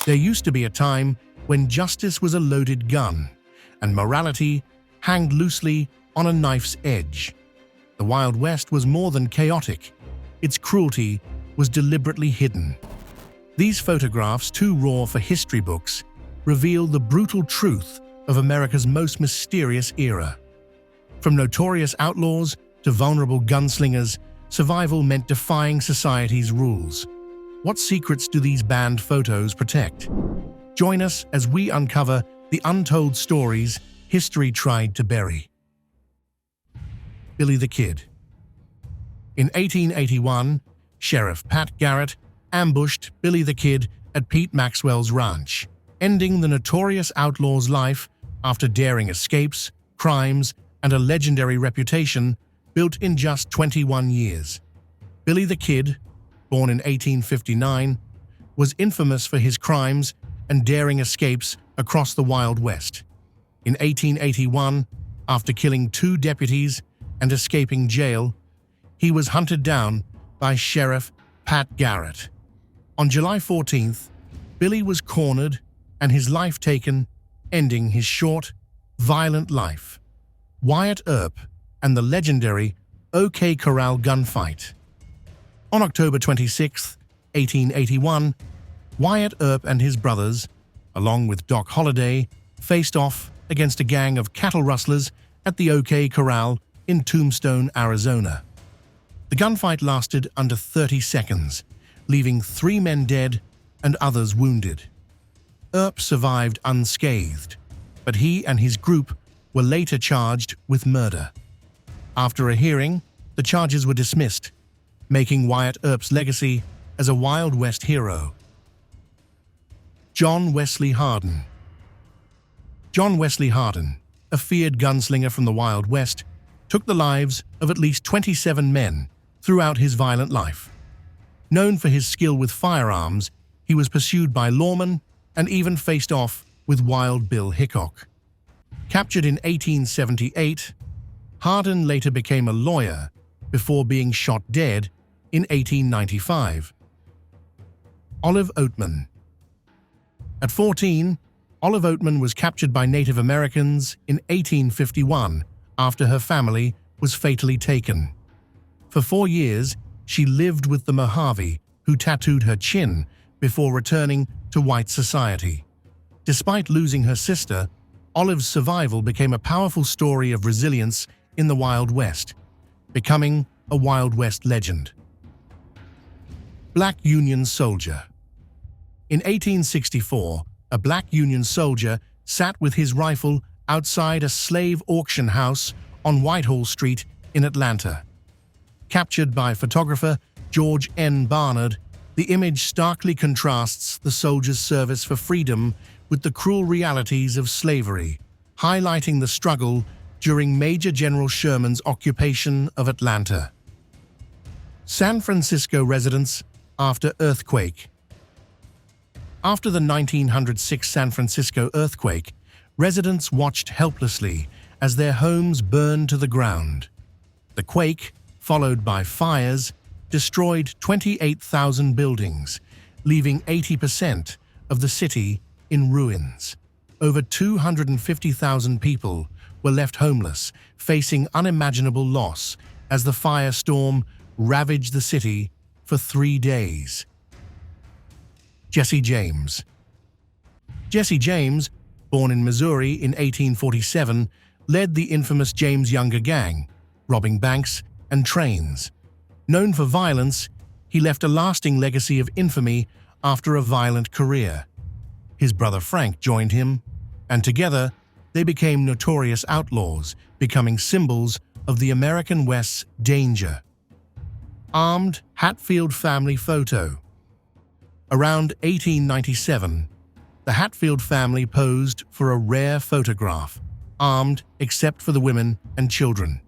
There used to be a time when justice was a loaded gun and morality hanged loosely on a knife's edge. The Wild West was more than chaotic. Its cruelty was deliberately hidden. These photographs, too raw for history books, reveal the brutal truth of America's most mysterious era. From notorious outlaws to vulnerable gunslingers, survival meant defying society's rules. What secrets do these banned photos protect? Join us as we uncover the untold stories history tried to bury. Billy the Kid. In 1881, Sheriff Pat Garrett ambushed Billy the Kid at Pete Maxwell's ranch, ending the notorious outlaw's life after daring escapes, crimes, and a legendary reputation built in just 21 years. Billy the Kid, born in 1859, was infamous for his crimes and daring escapes across the Wild West. In 1881, after killing 2 deputies and escaping jail, he was hunted down by Sheriff Pat Garrett. On July 14th, Billy was cornered and his life taken, ending his short, violent life. Wyatt Earp and the legendary OK Corral gunfight. On October 26, 1881, Wyatt Earp and his brothers, along with Doc Holliday, faced off against a gang of cattle rustlers at the OK Corral in Tombstone, Arizona. The gunfight lasted under 30 seconds, leaving 3 men dead and others wounded. Earp survived unscathed, but he and his group were later charged with murder. After a hearing, the charges were dismissed, making Wyatt Earp's legacy as a Wild West hero. John Wesley Hardin. John Wesley Hardin, a feared gunslinger from the Wild West, took the lives of at least 27 men throughout his violent life. Known for his skill with firearms, he was pursued by lawmen and even faced off with Wild Bill Hickok. Captured in 1878, Hardin later became a lawyer before being shot dead in 1895. Olive Oatman. At 14, Olive Oatman was captured by Native Americans in 1851 after her family was fatally taken. For 4 years, she lived with the Mojave, who tattooed her chin before returning to white society. Despite losing her sister, Olive's survival became a powerful story of resilience in the Wild West, becoming a Wild West legend. Black Union Soldier. In 1864, a black Union soldier sat with his rifle outside a slave auction house on Whitehall Street in Atlanta. Captured by photographer George N. Barnard, the image starkly contrasts the soldier's service for freedom with the cruel realities of slavery, highlighting the struggle during Major General Sherman's occupation of Atlanta. San Francisco residents after earthquake. After the 1906 San Francisco earthquake, residents watched helplessly as their homes burned to the ground. The quake, followed by fires, destroyed 28,000 buildings, leaving 80% of the city in ruins. Over 250,000 people were left homeless, facing unimaginable loss as the firestorm ravaged the city for 3 days. Jesse James. Jesse James, born in Missouri in 1847, led the infamous James Younger Gang, robbing banks and trains. Known for violence, he left a lasting legacy of infamy after a violent career. His brother Frank joined him, and together they became notorious outlaws, becoming symbols of the American West's danger. Armed Hatfield family photo. Around 1897, the Hatfield family posed for a rare photograph, armed except for the women and children.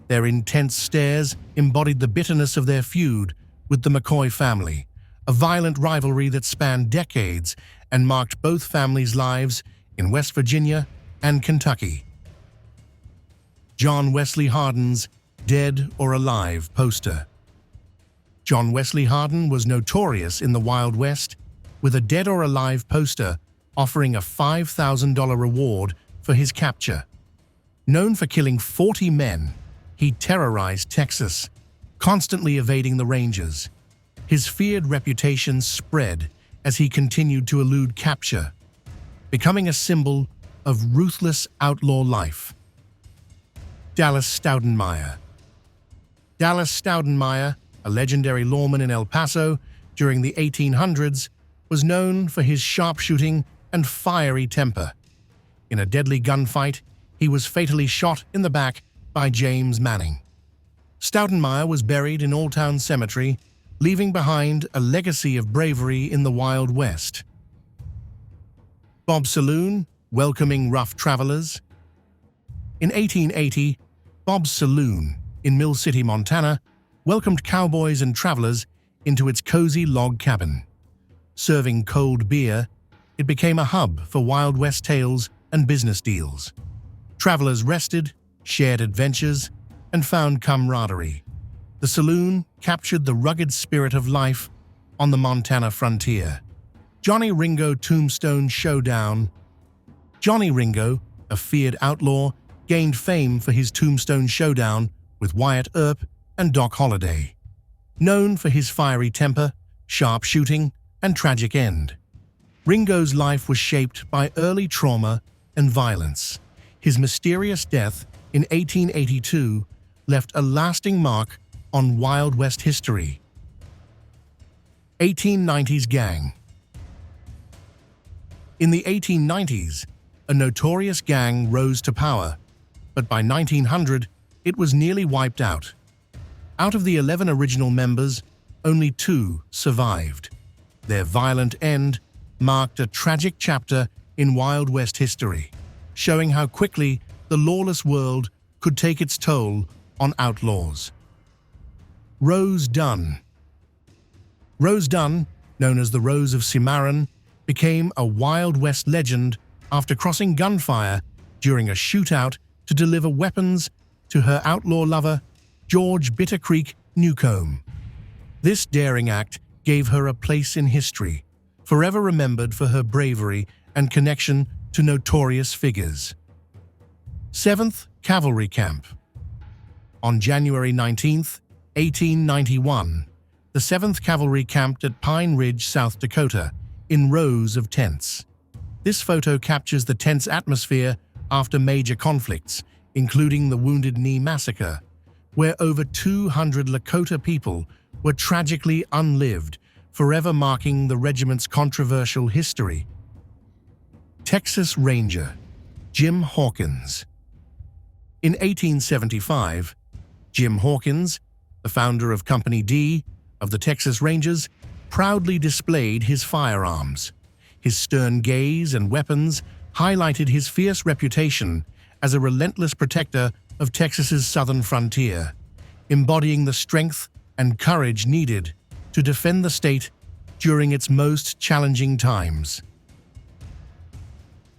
Their intense stares embodied the bitterness of their feud with the McCoy family, a violent rivalry that spanned decades and marked both families' lives in West Virginia and Kentucky. John Wesley Hardin's Dead or Alive poster. John Wesley Hardin was notorious in the Wild West. with a dead or alive poster offering a $5,000 reward for his capture. Known for killing 40 men, he terrorized Texas, constantly evading the Rangers. His feared reputation spread as he continued to elude capture, becoming a symbol of ruthless outlaw life. Dallas Staudenmaier. Dallas Staudenmaier, a legendary lawman in El Paso during the 1800s, was known for his sharpshooting and fiery temper. In a deadly gunfight, he was fatally shot in the back by James Manning. Staudenmaier was buried in Old Town Cemetery, leaving behind a legacy of bravery in the Wild West. Bob's Saloon, welcoming rough travelers. In 1880, Bob's Saloon in Mill City, Montana, welcomed cowboys and travelers into its cozy log cabin. Serving cold beer, it became a hub for Wild West tales and business deals. Travelers rested, shared adventures, and found camaraderie. The saloon captured the rugged spirit of life on the Montana frontier. Johnny Ringo Tombstone Showdown. Johnny Ringo, a feared outlaw, gained fame for his Tombstone Showdown with Wyatt Earp and Doc Holliday. Known for his fiery temper, sharp shooting, and tragic end, Ringo's life was shaped by early trauma and violence. His mysterious death in 1882 left a lasting mark on Wild West history. 1890s Gang. In the 1890s, a notorious gang rose to power, but by 1900, it was nearly wiped out. Out of the 11 original members, only 2 survived. Their violent end marked a tragic chapter in Wild West history, showing how quickly the lawless world could take its toll on outlaws. Rose Dunn. Rose Dunn, known as the Rose of Cimarron, became a Wild West legend after crossing gunfire during a shootout to deliver weapons to her outlaw lover, George Bitter Creek Newcomb. This daring act gave her a place in history, forever remembered for her bravery and connection to notorious figures. 7th Cavalry Camp. On January 19, 1891, the 7th Cavalry camped at Pine Ridge, South Dakota, in rows of tents. This photo captures the tense atmosphere after major conflicts, including the Wounded Knee Massacre, where over 200 Lakota people were tragically unlived, forever marking the regiment's controversial history. Texas Ranger Jim Hawkins. In 1875, Jim Hawkins, the founder of Company D of the Texas Rangers, proudly displayed his firearms. His stern gaze and weapons highlighted his fierce reputation as a relentless protector of Texas's southern frontier, embodying the strength and courage needed to defend the state during its most challenging times.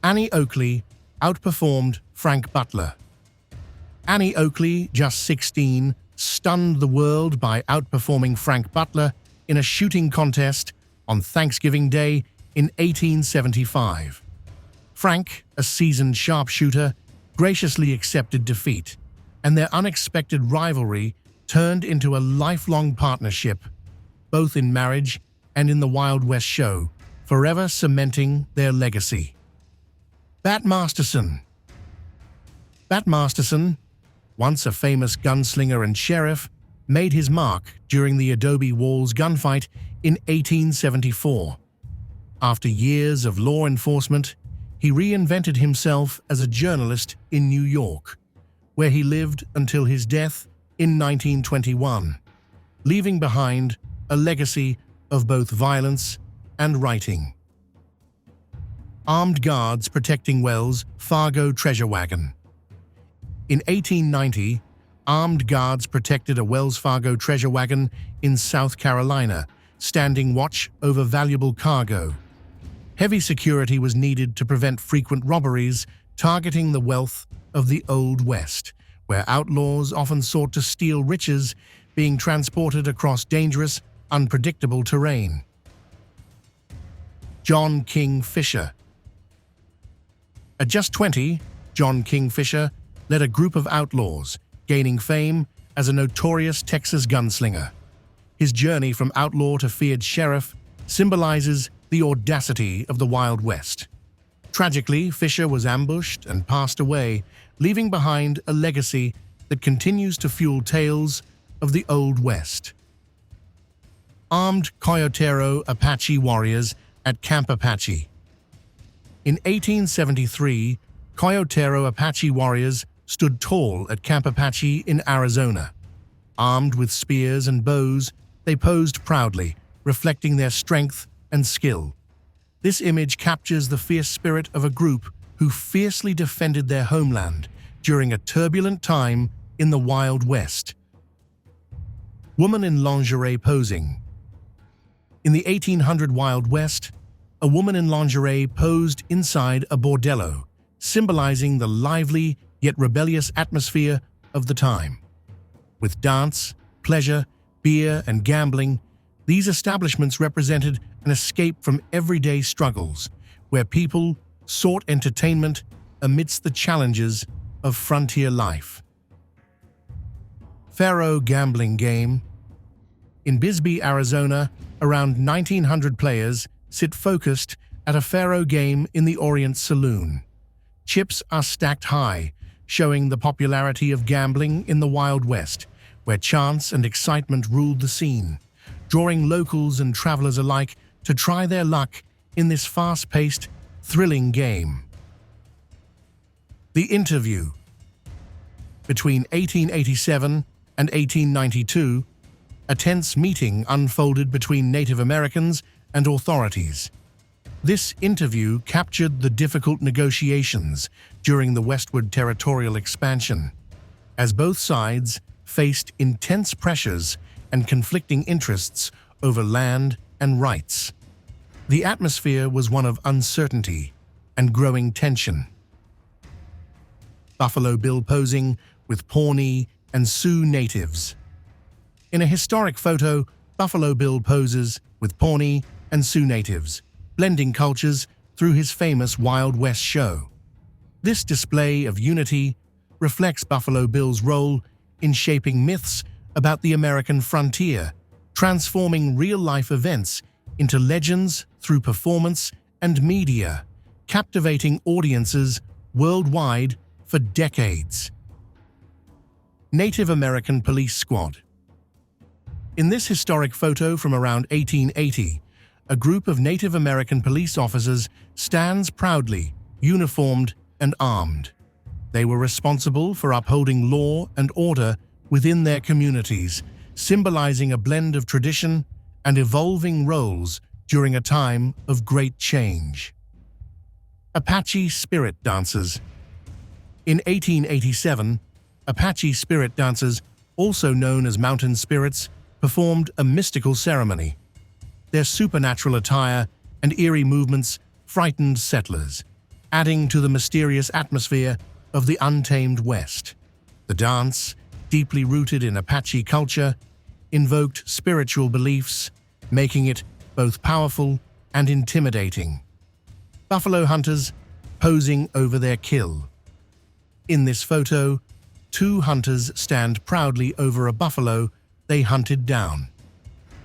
Annie Oakley outperformed Frank Butler. Annie Oakley, just 16, stunned the world by outperforming Frank Butler in a shooting contest on Thanksgiving Day in 1875. Frank, a seasoned sharpshooter, graciously accepted defeat, and their unexpected rivalry turned into a lifelong partnership, both in marriage and in the Wild West show, forever cementing their legacy. Bat Masterson. Bat Masterson, once a famous gunslinger and sheriff, made his mark during the Adobe Walls gunfight in 1874. After years of law enforcement, he reinvented himself as a journalist in New York, where he lived until his death in 1921, leaving behind a legacy of both violence and writing. Armed guards protecting Wells Fargo treasure wagon. In 1890, armed guards protected a Wells Fargo treasure wagon in South Carolina, standing watch over valuable cargo. Heavy security was needed to prevent frequent robberies targeting the wealth of the Old West, where outlaws often sought to steal riches being transported across dangerous, unpredictable terrain. John King Fisher. At just 20, John King Fisher led a group of outlaws, gaining fame as a notorious Texas gunslinger. His journey from outlaw to feared sheriff symbolizes the audacity of the Wild West. Tragically, Fisher was ambushed and passed away, leaving behind a legacy that continues to fuel tales of the Old West. Armed Coyotero Apache warriors at Camp Apache. In 1873, Coyotero Apache warriors stood tall at Camp Apache in Arizona. Armed with spears and bows, they posed proudly, reflecting their strength and skill. This image captures the fierce spirit of a group who fiercely defended their homeland during a turbulent time in the Wild West. Woman in lingerie posing. In the 1800 Wild West, a woman in lingerie posed inside a bordello, symbolizing the lively yet rebellious atmosphere of the time. With dance, pleasure, beer, and gambling, these establishments represented an escape from everyday struggles, where people sought entertainment amidst the challenges of frontier life. Faro gambling game. In Bisbee, Arizona, around 1,900 players sit focused at a faro game in the Orient Saloon. Chips are stacked high, showing the popularity of gambling in the Wild West, where chance and excitement ruled the scene, drawing locals and travelers alike to try their luck in this fast-paced, thrilling game. The Interview. Between 1887 and 1892, a tense meeting unfolded between Native Americans and authorities. This interview captured the difficult negotiations during the westward territorial expansion, as both sides faced intense pressures and conflicting interests over land and rights. The atmosphere was one of uncertainty and growing tension. Buffalo Bill posing with Pawnee and Sioux natives. In a historic photo, Buffalo Bill poses with Pawnee and Sioux natives, blending cultures through his famous Wild West show. This display of unity reflects Buffalo Bill's role in shaping myths about the American frontier, transforming real-life events into legends through performance and media, captivating audiences worldwide for decades. Native American Police Squad. In this historic photo from around 1880, a group of Native American police officers stands proudly, uniformed and armed. They were responsible for upholding law and order within their communities, symbolizing a blend of tradition and evolving roles during a time of great change. Apache Spirit Dancers. In 1887, Apache spirit dancers, also known as mountain spirits, performed a mystical ceremony. Their supernatural attire and eerie movements frightened settlers, adding to the mysterious atmosphere of the untamed West. The dance, deeply rooted in Apache culture, invoked spiritual beliefs, making it both powerful and intimidating. Buffalo hunters posing over their kill. In this photo, two hunters stand proudly over a buffalo they hunted down.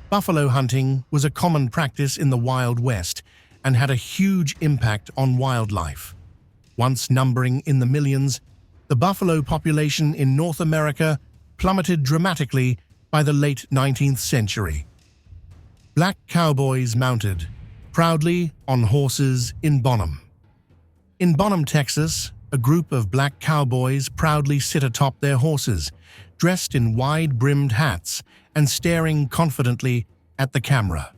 Buffalo hunting was a common practice in the Wild West and had a huge impact on wildlife. Once numbering in the millions, the buffalo population in North America plummeted dramatically by the late 19th century. Black cowboys mounted proudly on horses in Bonham. In Bonham, Texas, a group of black cowboys proudly sit atop their horses, dressed in wide-brimmed hats and staring confidently at the camera.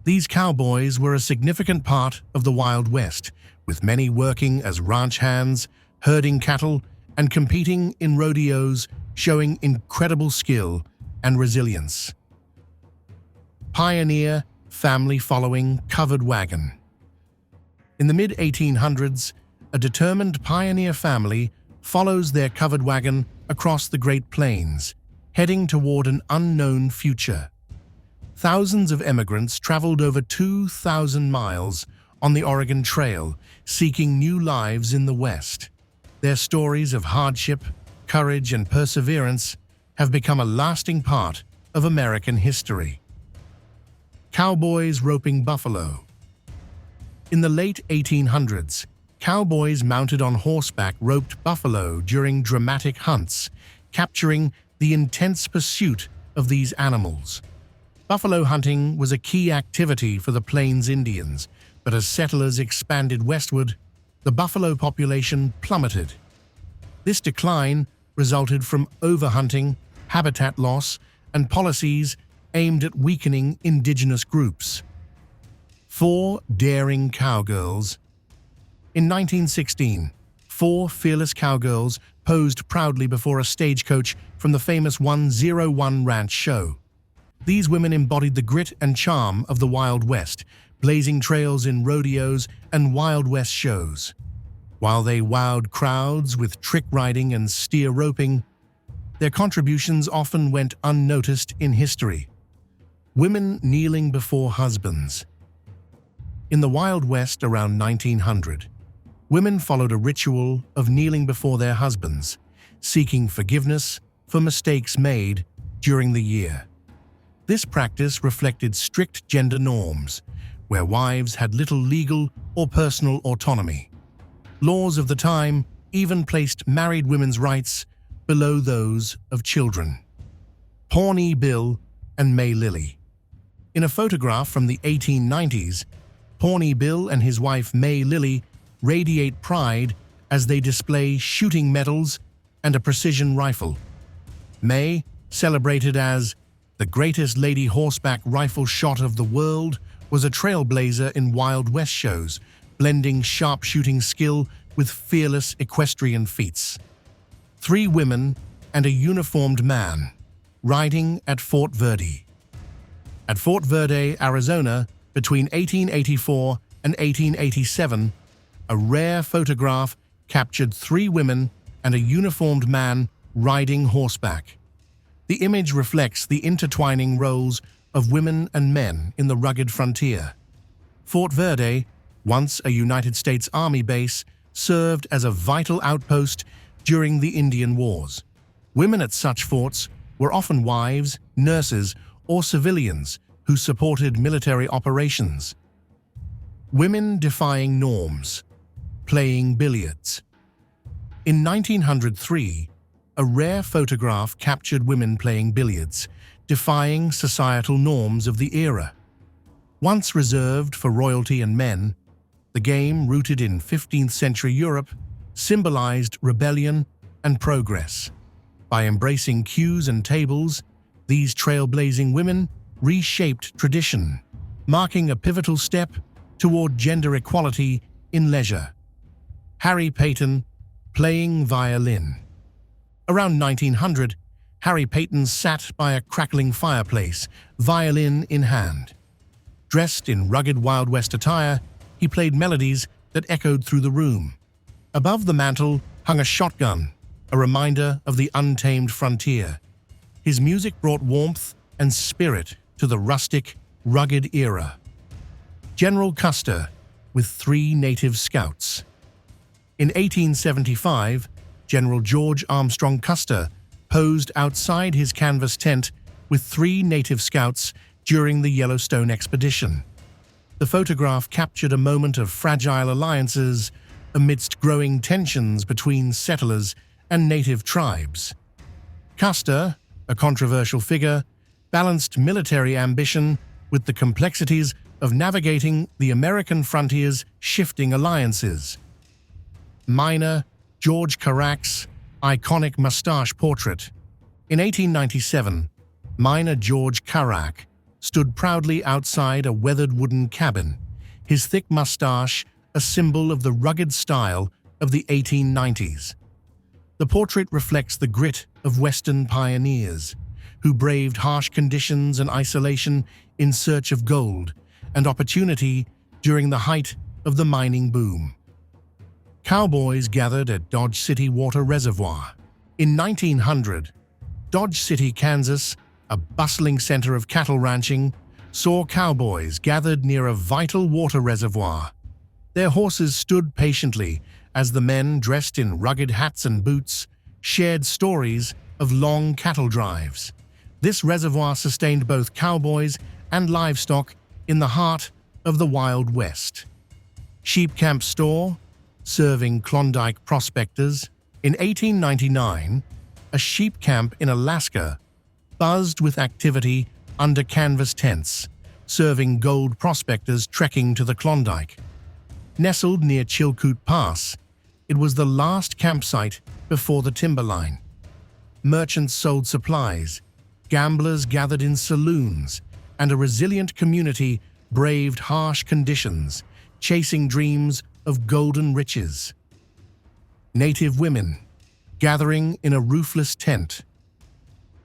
These cowboys were a significant part of the Wild West, with many working as ranch hands, herding cattle, and competing in rodeos, showing incredible skill and resilience. Pioneer family following covered wagon. In the mid-1800s, a determined pioneer family follows their covered wagon across the Great Plains, heading toward an unknown future. thousands of emigrants traveled over 2,000 miles on the Oregon Trail, seeking new lives in the West. Their stories of hardship, courage, and perseverance have become a lasting part of American history. Cowboys roping buffalo. In the late 1800s, cowboys mounted on horseback roped buffalo during dramatic hunts, capturing the intense pursuit of these animals. Buffalo hunting was a key activity for the Plains Indians, but as settlers expanded westward, the buffalo population plummeted. This decline resulted from overhunting, habitat loss, and policies aimed at weakening indigenous groups. 4 daring cowgirls. In 1916, 4 fearless cowgirls posed proudly before a stagecoach from the famous 101 Ranch show. These women embodied the grit and charm of the Wild West, blazing trails in rodeos and Wild West shows. While they wowed crowds with trick riding and steer roping, their contributions often went unnoticed in history. Women kneeling before husbands. In the Wild West around 1900, women followed a ritual of kneeling before their husbands, seeking forgiveness for mistakes made during the year. This practice reflected strict gender norms, where wives had little legal or personal autonomy. Laws of the time even placed married women's rights below those of children. Pawnee Bill and May Lily. In a photograph from the 1890s, Pawnee Bill and his wife May Lily radiate pride as they display shooting medals and a precision rifle. May, celebrated as the greatest lady horseback rifle shot of the world, was a trailblazer in Wild West shows, blending sharpshooting skill with fearless equestrian feats. 3 women and a uniformed man, riding at Fort Verde. At Fort Verde, Arizona, between 1884 and 1887, a rare photograph captured 3 women and a uniformed man riding horseback. The image reflects the intertwining roles of women and men in the rugged frontier. Fort Verde, once a United States Army base, served as a vital outpost during the Indian Wars. Women at such forts were often wives, nurses, or civilians who supported military operations. Women defying norms. Playing billiards. In 1903, a rare photograph captured women playing billiards, defying societal norms of the era. Once reserved for royalty and men, the game, rooted in 15th century Europe, symbolized rebellion and progress. By embracing cues and tables, these trailblazing women reshaped tradition, marking a pivotal step toward gender equality in leisure. Harry Payton, playing violin. Around 1900, Harry Payton sat by a crackling fireplace, violin in hand. Dressed in rugged Wild West attire, he played melodies that echoed through the room. Above the mantel hung a shotgun, a reminder of the untamed frontier. His music brought warmth and spirit to the rustic, rugged era. General Custer, with 3 native scouts. In 1875, General George Armstrong Custer posed outside his canvas tent with 3 native scouts during the Yellowstone expedition. The photograph captured a moment of fragile alliances amidst growing tensions between settlers and native tribes. Custer, a controversial figure, balanced military ambition with the complexities of navigating the American frontier's shifting alliances. Miner George Carrack's iconic mustache portrait. In 1897, Miner George Carrack stood proudly outside a weathered wooden cabin, his thick mustache a symbol of the rugged style of the 1890s. The portrait reflects the grit of Western pioneers, who braved harsh conditions and isolation in search of gold and opportunity during the height of the mining boom. Cowboys gathered at Dodge City Water Reservoir. In 1900, Dodge City, Kansas, a bustling center of cattle ranching, saw cowboys gathered near a vital water reservoir. Their horses stood patiently as the men, dressed in rugged hats and boots, shared stories of long cattle drives. This reservoir sustained both cowboys and livestock in the heart of the Wild West. Sheep Camp Store, serving Klondike prospectors. In 1899, a sheep camp in Alaska buzzed with activity under canvas tents, serving gold prospectors trekking to the Klondike. Nestled near Chilkoot Pass, it was the last campsite before the timberline. Merchants sold supplies, gamblers gathered in saloons, and a resilient community braved harsh conditions, chasing dreams of golden riches. Native women, gathering in a roofless tent.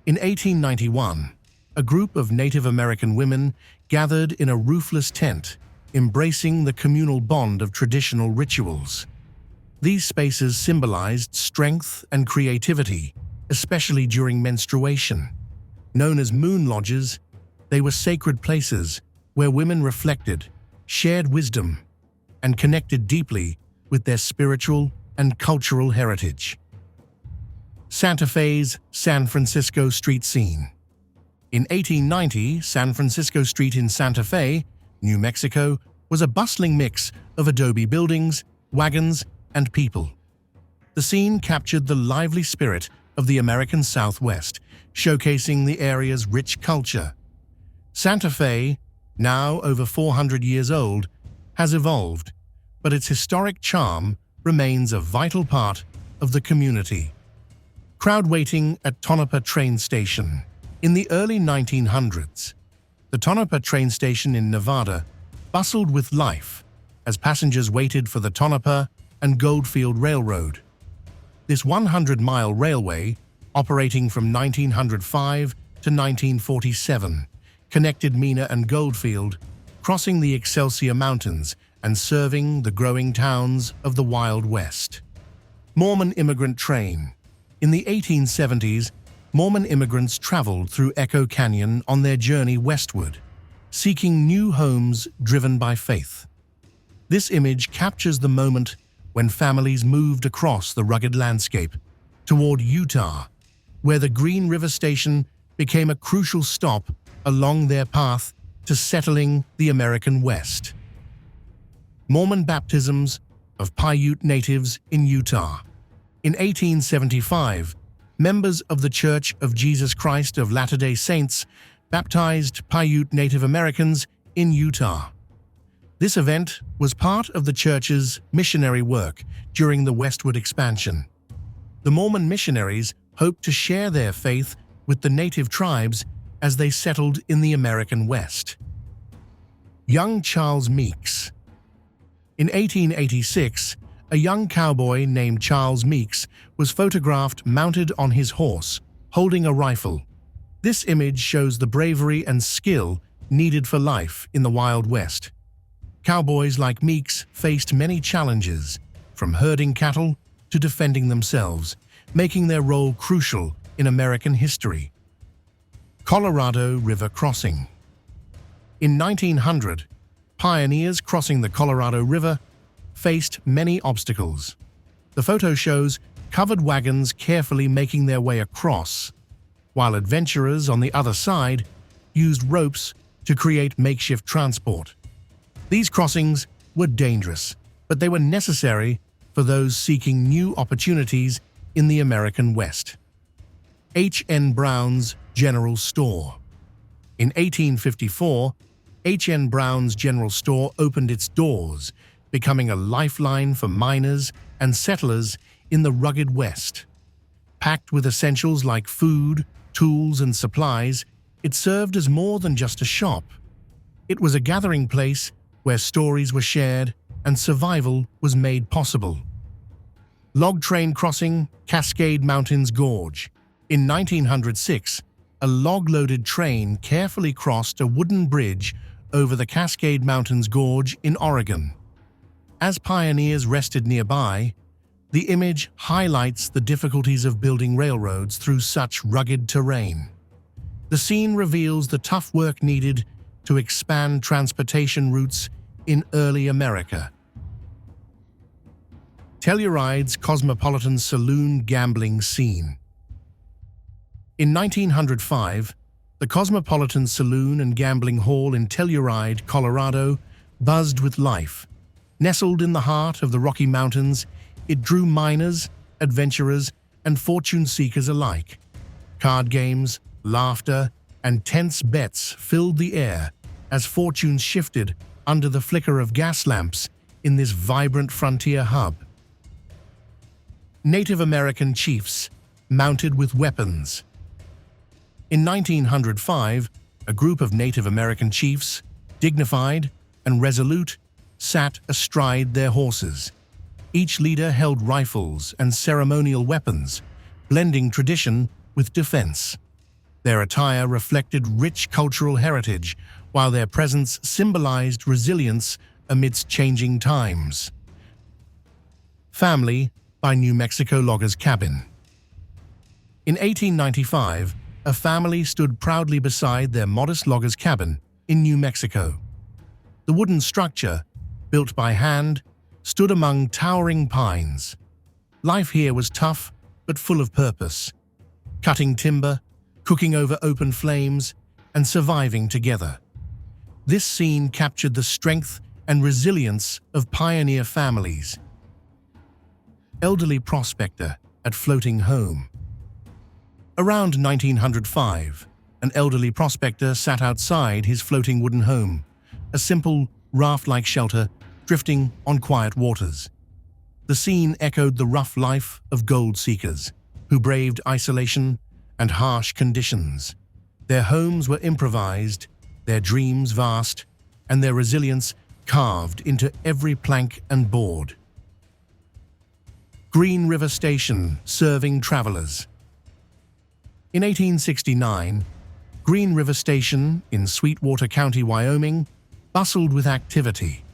In 1891, a group of Native American women gathered in a roofless tent, embracing the communal bond of traditional rituals. These spaces symbolized strength and creativity, especially during menstruation. Known as moon lodges, they were sacred places where women reflected, shared wisdom, and connected deeply with their spiritual and cultural heritage. Santa Fe's San Francisco street scene. In 1890, San Francisco Street in Santa Fe, New Mexico, was a bustling mix of adobe buildings, wagons, and people. The scene captured the lively spirit of the American Southwest, showcasing the area's rich culture. Santa Fe, now over 400 years old, has evolved, but its historic charm remains a vital part of the community. Crowd waiting at Tonopah train station. In the early 1900s, the Tonopah train station in Nevada bustled with life as passengers waited for the Tonopah and Goldfield Railroad. This 100-mile railway, operating from 1905 to 1947, connected Mena and Goldfield, crossing the Excelsior Mountains and serving the growing towns of the Wild West. Mormon immigrant train. In the 1870s, Mormon immigrants traveled through Echo Canyon on their journey westward, seeking new homes driven by faith. This image captures the moment when families moved across the rugged landscape toward Utah, where the Green River Station became a crucial stop along their path to settling the American West. Mormon baptisms of Paiute natives in Utah. In 1875, members of the Church of Jesus Christ of Latter-day Saints baptized Paiute Native Americans in Utah. This event was part of the church's missionary work during the westward expansion. The Mormon missionaries hoped to share their faith with the native tribes as they settled in the American West. Young Charles Meeks. In 1886, a young cowboy named Charles Meeks was photographed mounted on his horse, holding a rifle. This image shows the bravery and skill needed for life in the Wild West. Cowboys like Meeks faced many challenges, from herding cattle to defending themselves, making their role crucial in American history. Colorado River crossing. In 1900, pioneers crossing the Colorado River faced many obstacles. The photo shows covered wagons carefully making their way across, while adventurers on the other side used ropes to create makeshift transport. These crossings were dangerous, but they were necessary for those seeking new opportunities in the American West. H. N. Brown's General Store. In 1854, H. N. Brown's General Store opened its doors, becoming a lifeline for miners and settlers in the rugged West. Packed with essentials like food, tools, and supplies, it served as more than just a shop. It was a gathering place where stories were shared and survival was made possible. Log train crossing Cascade Mountains Gorge. In 1906, a log-loaded train carefully crossed a wooden bridge over the Cascade Mountains Gorge in Oregon. As pioneers rested nearby, the image highlights the difficulties of building railroads through such rugged terrain. The scene reveals the tough work needed to expand transportation routes in early America. Telluride's cosmopolitan saloon gambling scene. In 1905, the Cosmopolitan Saloon and Gambling Hall in Telluride, Colorado, buzzed with life. Nestled in the heart of the Rocky Mountains, it drew miners, adventurers, and fortune seekers alike. Card games, laughter, and tense bets filled the air as fortunes shifted under the flicker of gas lamps in this vibrant frontier hub. Native American chiefs, mounted with weapons. In 1905, a group of Native American chiefs, dignified and resolute, sat astride their horses. Each leader held rifles and ceremonial weapons, blending tradition with defense. Their attire reflected rich cultural heritage, while their presence symbolized resilience amidst changing times. Family by New Mexico Loggers Cabin. In 1895, a family stood proudly beside their modest loggers' cabin in New Mexico. The wooden structure, built by hand, stood among towering pines. Life here was tough but full of purpose. Cutting timber, cooking over open flames, and surviving together. This scene captured the strength and resilience of pioneer families. Elderly prospector at floating home. Around 1905, an elderly prospector sat outside his floating wooden home, a simple, raft-like shelter drifting on quiet waters. The scene echoed the rough life of gold seekers, who braved isolation and harsh conditions. Their homes were improvised, their dreams vast, and their resilience carved into every plank and board. Green River Station serving travelers. In 1869, Green River Station in Sweetwater County, Wyoming, bustled with activity.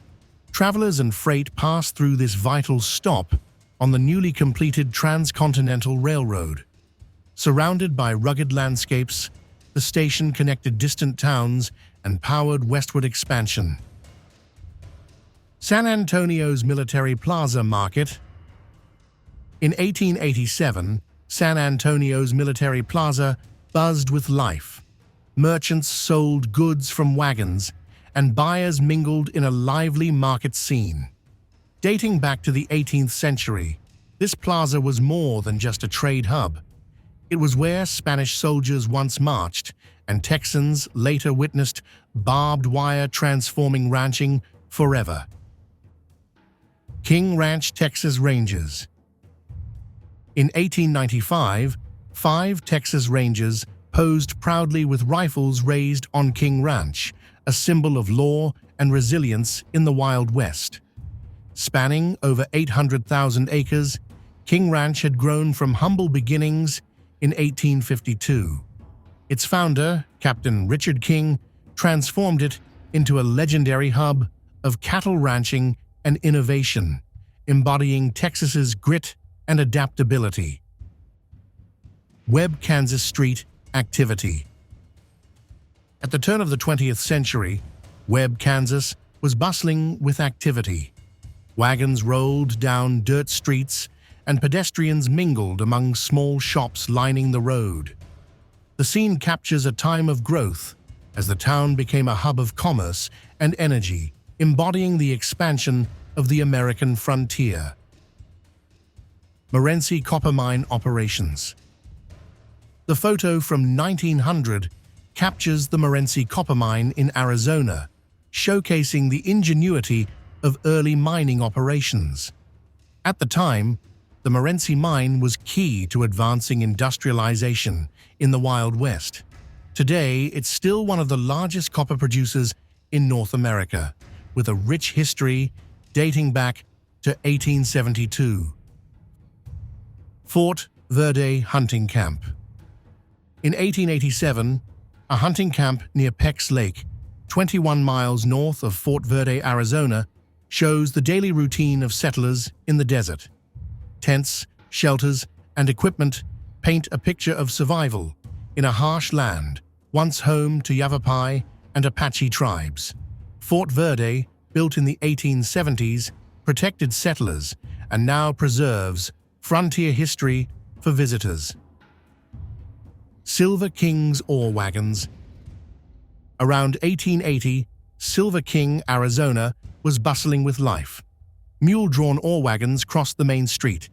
Travelers and freight passed through this vital stop on the newly completed Transcontinental Railroad. Surrounded by rugged landscapes, the station connected distant towns and powered westward expansion. San Antonio's Military Plaza Market. In 1887, San Antonio's Military Plaza buzzed with life. Merchants sold goods from wagons, and buyers mingled in a lively market scene. Dating back to the 18th century, this plaza was more than just a trade hub. It was where Spanish soldiers once marched, and Texans later witnessed barbed wire transforming ranching forever. King Ranch, Texas Rangers. In 1895, 5 Texas Rangers posed proudly with rifles raised on King Ranch, a symbol of law and resilience in the Wild West. Spanning over 800,000 acres, King Ranch had grown from humble beginnings in 1852. Its founder, Captain Richard King, transformed it into a legendary hub of cattle ranching and innovation, embodying Texas's grit and adaptability. Webb, Kansas Street activity. At the turn of the 20th century, Webb, Kansas was bustling with activity. Wagons rolled down dirt streets and pedestrians mingled among small shops lining the road. The scene captures a time of growth as the town became a hub of commerce and energy, embodying the expansion of the American frontier. Morenci copper mine operations. The photo from 1900 captures the Morenci copper mine in Arizona, showcasing the ingenuity of early mining operations. At the time, the Morenci mine was key to advancing industrialization in the Wild West. Today, it's still one of the largest copper producers in North America, with a rich history dating back to 1872. Fort Verde Hunting Camp. In 1887, a hunting camp near Peck's Lake, 21 miles north of Fort Verde, Arizona, shows the daily routine of settlers in the desert. Tents, shelters, and equipment paint a picture of survival in a harsh land, once home to Yavapai and Apache tribes. Fort Verde, built in the 1870s, protected settlers and now preserves frontier history for visitors. Silver King's ore wagons. Around 1880, Silver King, Arizona, was bustling with life. Mule-drawn ore wagons crossed the main street,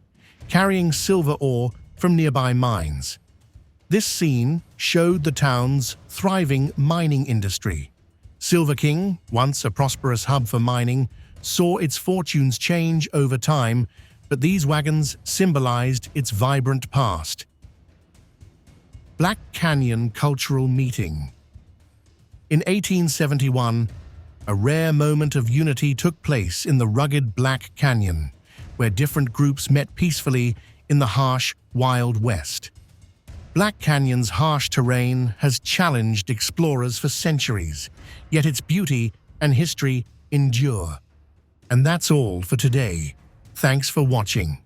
carrying silver ore from nearby mines. This scene showed the town's thriving mining industry. Silver King, once a prosperous hub for mining, saw its fortunes change over time, but these wagons symbolized its vibrant past. Black Canyon Cultural Meeting. In 1871, a rare moment of unity took place in the rugged Black Canyon, where different groups met peacefully in the harsh Wild West. Black Canyon's harsh terrain has challenged explorers for centuries, yet its beauty and history endure. And that's all for today. Thanks for watching.